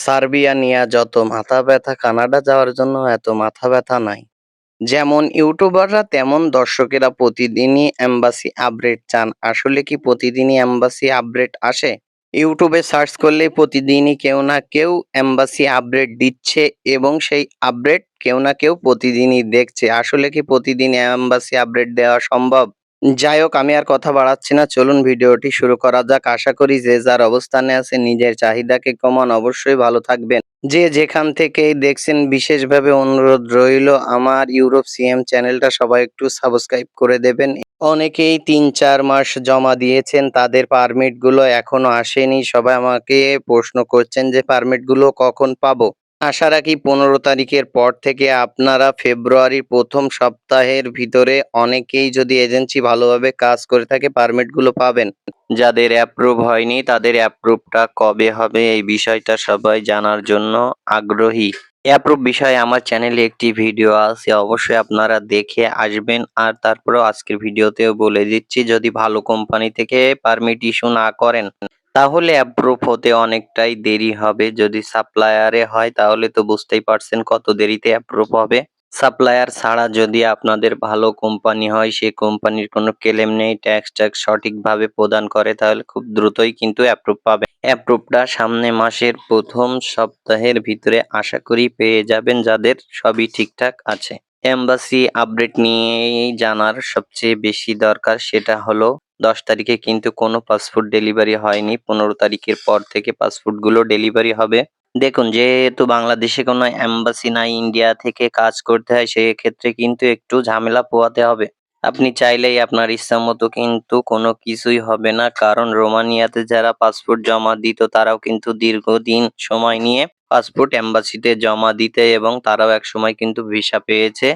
Serbia নিয়া যত মাথা ব্যথা, কানাডা যাওয়ার জন্য এত মাথা ব্যথা নাই। যেমন ইউটিউবাররা তেমন দর্শকেরা প্রতিদিনই এম্বাসি আপডেট চান। আসলে কি প্রতিদিনই এম্বাসি আপডেট আসে? ইউটিউবে সার্চ করলেই প্রতিদিনই কেউ না কেউ এম্বাসি আপডেট দিচ্ছে এবং সেই আপডেট কেউ না কেউ প্রতিদিনই দেখছে। আসলে কি প্রতিদিন এম্বাসি আপডেট দেওয়া সম্ভব? যাই হোক, আমি আর কথা বাড়াচ্ছি না। চলুন ভিডিওটি শুরু করা যাক। আশা করি যে যার অবস্থানে আছে নিজের চাহিদাকে কমান, অবশ্যই ভালো থাকবেন। যে যেখান থেকেই দেখছেন বিশেষভাবে অনুরোধ রইল আমার ইউরোপ সিএম চ্যানেলটা সবাই একটু সাবস্ক্রাইব করে দেবেন। অনেকেই ৩-৪ মাস জমা দিয়েছেন, তাদের পারমিট গুলো এখনো আসেনি। সবাই আমাকে প্রশ্ন করছেন যে পারমিট গুলো কখন পাবো। আশা রাখি ১৫ তারিখের পর থেকে আপনারা ফেব্রুয়ারির ১ম সপ্তাহের ভিতরে অনেকেই যদি এজেন্সি ভালোভাবে কাজ করে থাকে পারমিট গুলো পাবেন। যাদের অ্যাপ্রুভ হয়নি তাদের অ্যাপ্রুভটা কবে হবে এই বিষয়টা সবাই জানার জন্য আগ্রহী। অ্যাপ্রুভ বিষয়ে আমার চ্যানেলে একটি ভিডিও আছে, অবশ্যই আপনারা দেখে আসবেন। আর তারপরেও আজকের ভিডিওতেও বলে দিচ্ছি, যদি ভালো কোম্পানি থেকে পারমিট ইস্যু না করেন তাহলে অ্যাপ্রুভ হতে অনেকটাই দেরি হবে। যদি সাপ্লায়ারে হয় তাহলে তো বুঝতেই পারছেন কত দেরিতে অ্যাপ্রুভ হবে। সাপ্লায়ার ছাড়া যদি আপনাদের ভালো কোম্পানি হয়, সে কোম্পানির কোনো ক্লেম নেই, ট্যাক্স সঠিকভাবে প্রদান করে, তাহলে খুব দ্রুতই কিন্তু অ্যাপ্রুভ পাবেন। অ্যাপ্রুভটা সামনে মাসের ১ম সপ্তাহের ভিতরে আশা করি পেয়ে যাবেন, যাদের সবই ঠিকঠাক আছে। এম্বাসি আপডেট নিয়েই জানার সবচেয়ে বেশি দরকার, সেটা হলো ১০ তারিখে কিন্তু কোনো পাসপোর্ট ডেলিভারি হয়নি। ১৫ তারিখের পর থেকে পাসপোর্টগুলো ডেলিভারি হবে। দেখুন, যেহেতু বাংলাদেশে কোনো এম্বাসি নাই, ইন্ডিয়া থেকে কাজ করতে হয়, সেক্ষেত্রে কিন্তু একটু ঝামেলা পোহাতে হবে। আপনি চাইলেই আপনার ইচ্ছামতো কিন্তু কোনো কিছুই হবে না, কারণ রোমানিয়াতে যারা পাসপোর্ট জমা দিত তারাও কিন্তু দীর্ঘদিন সময় নিয়ে পাসপোর্ট এম্বাসিতে জমা দিতে এবং তারাও একসময় কিন্তু ভিসা পেয়েছে।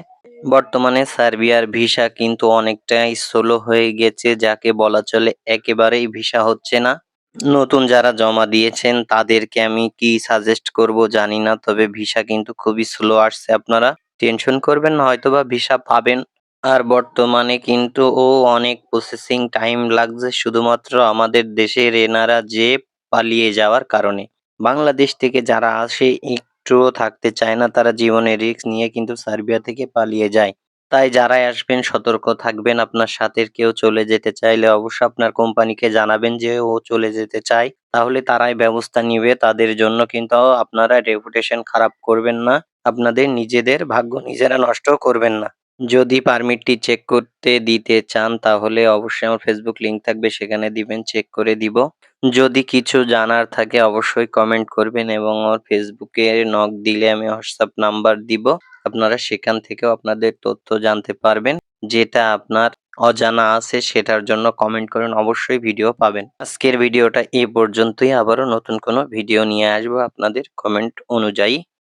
বর্তমানে সার্বিয়ার ভিসা কিন্তু অনেকটাই স্লো হয়ে গেছে, যাকে বলা চলে একেবারেই ভিসা হচ্ছে না। নতুন যারা জমা দিয়েছেন তাদেরকে আমি কি সাজেস্ট করব জানি না, তবে ভিসা কিন্তু খুবই স্লো আসছে। আপনারা টেনশন করবেন না, হয়তোবা ভিসা পাবেন। আর বর্তমানে কিন্তু অনেক প্রসেসিং টাইম লাগছে শুধুমাত্র আমাদের দেশের এনারা যে পালিয়ে যাওয়ার কারণে। বাংলাদেশ থেকে যারা আসে একটুও থাকতে চায় না, তারা জীবনের রিস্ক নিয়ে কিন্তু সার্বিয়া থেকে পালিয়ে যায়। তাই যারাই আসবেন সতর্ক থাকবেন। আপনার সাথে কেউ চলে যেতে চাইলে অবশ্যই আপনার কোম্পানিকে জানাবেন যে ও চলে যেতে চায়, তাহলে তারাই ব্যবস্থা নিবে। তাদের জন্য কিন্তু আপনারা রেপুটেশন খারাপ করবেন না, আপনাদের নিজেদের ভাগ্য নিজেরা নষ্ট করবেন না। যদি পারমিটটি চেক করতে দিতে চান তাহলে অবশ্যই আমার ফেসবুক লিংক থাকবে, সেখানে দিবেন, চেক করে দিব। যদি কিছু জানার থাকে অবশ্যই কমেন্ট করবেন এবং আমার ফেসবুকে নক দিলে আমি হোয়াটসঅ্যাপ নাম্বার দিব। আপনারা সেখান থেকেও আপনাদের তথ্য জানতে পারবেন। যেটা আপনার অজানা আছে সেটার জন্য কমেন্ট করুন, অবশ্যই ভিডিও পাবেন। আজকের ভিডিওটা এ পর্যন্তই, আবারও নতুন কোনো ভিডিও নিয়ে আসবো আপনাদের কমেন্ট অনুযায়ী।